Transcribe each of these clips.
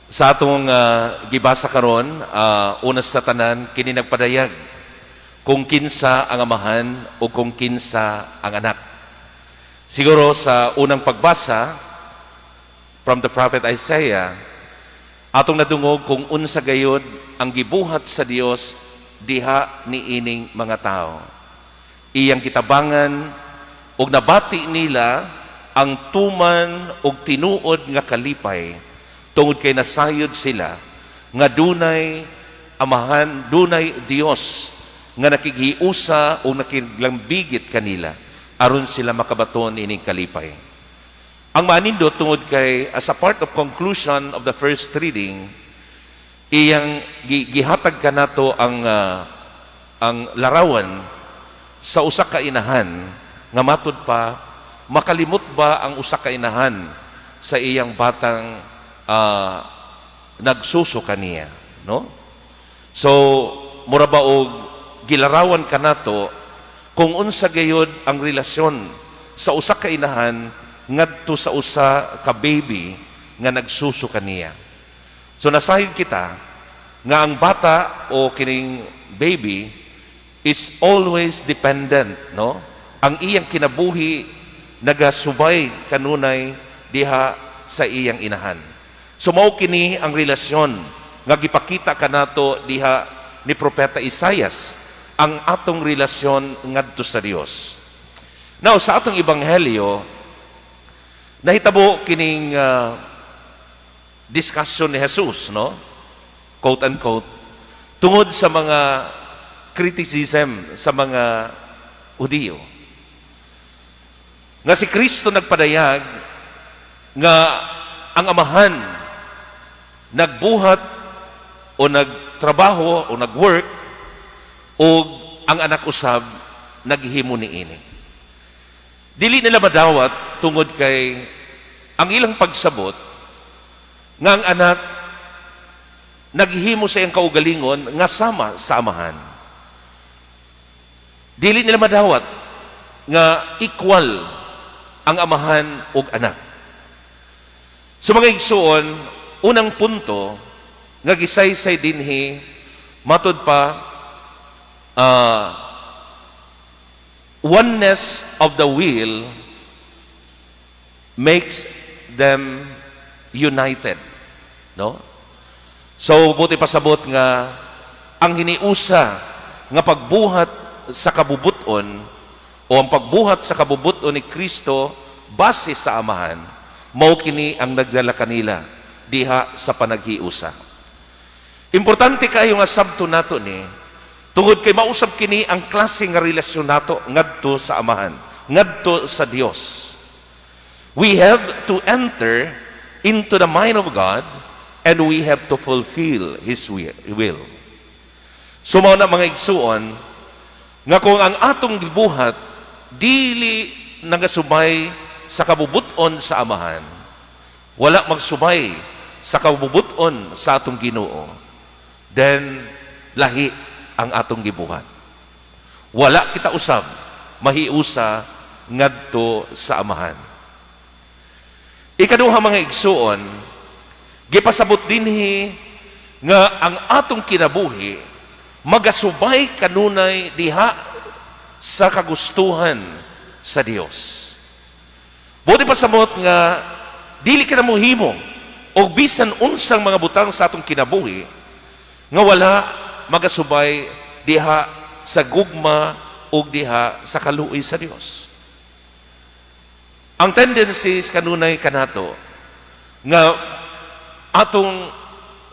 Sa atong gibasa karon, unas sa tanan kini nagpadayag kung kinsa ang amahan o kung kinsa ang anak. Siguro sa unang pagbasa from the prophet Isaiah, atong nadungog kung unsa gayud ang gibuhat sa Dios diha ni ining mga tao. Iyang kitabangan ug nabati nila ang tuman ug tinuod nga kalipay tungod kay nasayod sila nga dunay amahan, dunay Dios nga nakighiusa o nakiglambigit kanila aron sila makabaton ining kalipay. Ang manindot tungod kay as a part of conclusion of the first reading, iyang gihatag kanato ang larawan sa usa ka inahan nga matud pa makalimot ba ang usa ka inahan sa iyang batang nagsuso kaniya, no? So mura ba og gilarawan kanato kung unsa gayud ang relasyon sa usa ka inahan ngadto sa usa ka baby nga nagsuso kaniya. So nasayod kita nga ang bata o kining baby is always dependent, no? Ang iyang kinabuhi nagasubay kanunay diha sa iyang inahan. So mao kini ang relasyon nga gipakita kanato diha ni propeta Isaias, ang atong relasyon ngadto sa Dios. Now sa atong ebanghelyo nahitabo kining discussion ni Jesus, no? Quote unquote, tungod sa mga criticism sa mga Hudiyo. Nga si Kristo nagpadayag nga ang amahan nagbuhat o nagtrabaho o nagwork o ang anak usab naghimo niini. Dili nila madawat tungod kay ang ilang pagsabot nga ang anak naghimo sa iyang kaugalingon nga sama sa amahan. Dili nila madawat nga equal ang amahan ug anak. So mga igsuon, unang punto nga gisaysay dinhi matud pa oneness of the will makes them united, no? So buti pasabot nga ang hiniusa nga pagbuhat sa kabubuton o ang pagbuhat sa kabubuton ni Kristo base sa amahan, mao kini ang nagdala kanila diha sa panaghiusa. Importante kayo nga sabto nato ni tungod kay mausab kini ang klase nga relasyon nato ngadto sa amahan, ngadto sa Dios. We have to enter into the mind of God and we have to fulfill His will. So mao na mga igsuon nga kung ang atong gibuhat dili nagasubay sa kabubuton sa amahan, wala magsubay sa kabubuton sa atong Ginoo, then lahi ang atong gibuhat. Wala kita usab mahiusa ngadto sa amahan. Ikaduha mga igsuon, gipasabot dinhi nga ang atong kinabuhi magasubay kanunay diha sa kagustuhan sa Dios. Buti pasabot nga dili ka na mohimo o bisan unsang mga butang sa atong kinabuhi nga wala magasubay diha sa gugma o diha sa kaluoy sa Dios. Ang tendencies kanunay kanato nga atong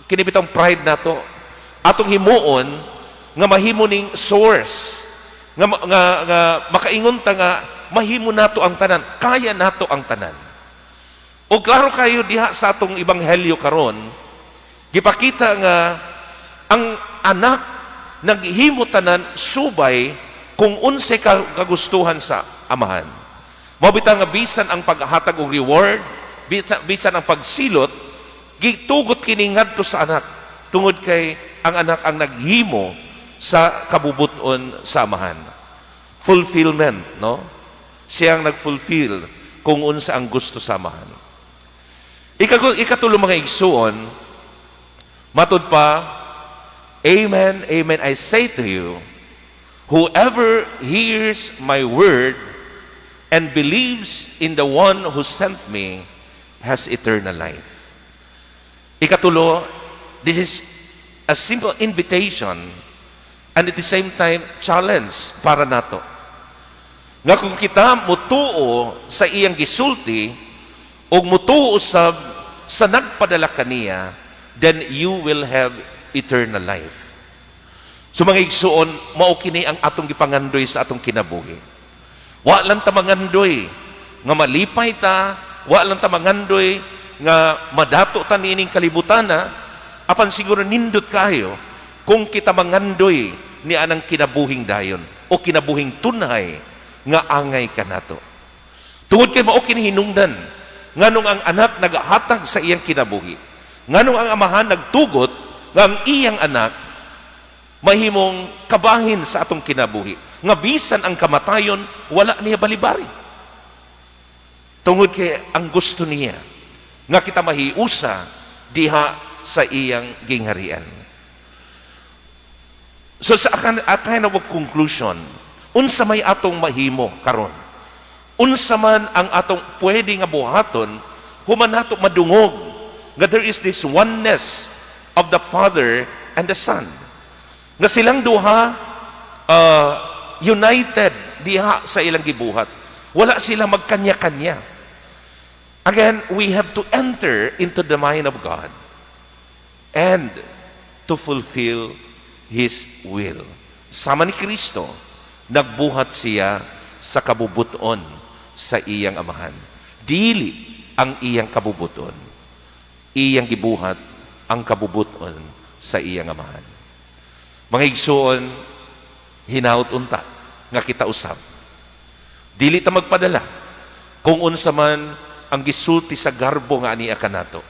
kinibitang pride nato, atong himuon nga mahimo ning source nga makaingon ta nga mahimo nato ang tanan, kaya nato ang tanan. O klaro kayo diha sa atong ebanghelyo karon, gipakita nga ang anak naghimo tanan subay kung unsay kagustuhan sa amahan. Mabita nga bisan ang paghatag og reward, bisan ang pagsilot, gitugot kini ngadto sa anak tungod kay ang anak ang naghimo sa kabubuton sa amahan. Fulfillment, no? Siyang nag-fulfill kung unsa ang gusto sa amahan. Ikatulo mga igsuon, Matod pa, Amen, amen, I say to you, whoever hears my word and believes in the one who sent me has eternal life. Ikatulo, this is a simple invitation and at the same time, challenge para nato. Nga kung kita mutuo sa iyang gisulti o mutuo sa nagpadala kaniya, then you will have eternal life. So mga igsuon, mao kini ang atong gipangandoy sa atong kinabuhi. Wa lang ta mangandoy nga malipay ta, wa lang ta mangandoy nga madato ta niining kalibutan na, apan siguro nindot kayo kung kita mangandoy ni anang kinabuhing dayon o kinabuhing tunay nga angay kanato. Tungod kay mao kini hinungdan nganong ang anak nagahatag sa iyang kinabuhi, nganong ang amahan nagtugot nga ang iyang anak mahimong kabahin sa atong kinabuhi, nga bisan ang kamatayon wala niya balibari. Tungod kay ang gusto niya nga kita mahiusa diha sa iyang gingharian. So sa kind of conclusion, unsa may atong mahimo karon, unsa man ang atong pwede nga buhaton, human nato madungog nga there is this oneness of the Father and the Son, nga silang duha united diha sa ilang gibuhat, wala sila magkanya-kanya. Again, we have to enter into the mind of God and to fulfill His will. Sama ni Kristo, nagbuhat siya sa kabubuton sa iyang amahan. Dili ang iyang kabubuton, iyang gibuhat ang kabubuton sa iyang amahan. Mga igsuon, hinaut unta nga kita usab. Dili ta magpadala kung unsa man ang gisulti sa garbo nga ania kanato.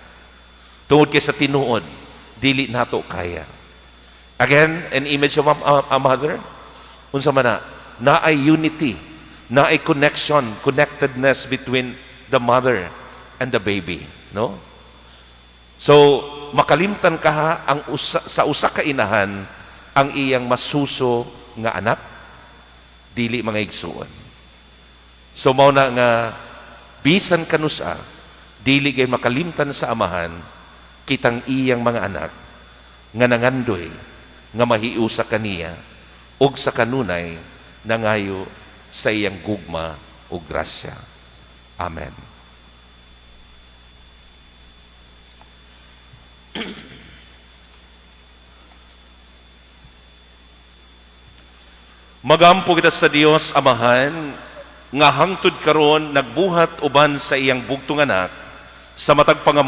Tungod kay sa tinuod, dili nato kaya. Again, an image of a mother, unsa man na ay unity, na ay connection, connectedness between the mother and the baby, no? So, makalimtan ka ang sa usa ka inahan ang iyang masuso nga anak, dili mga igsuon. So mao na nga bisan kanusa, dili gay makalimtan sa amahan kitang iyang mga anak nga nangandoy nga mahiusa kaniya ug sa kanunay nangayo sa iyang gugma ug grasya. Amen. Magampo kita sa Dios Amahan nga hangtod karon nagbuhat uban sa iyang bugtong anak sa matag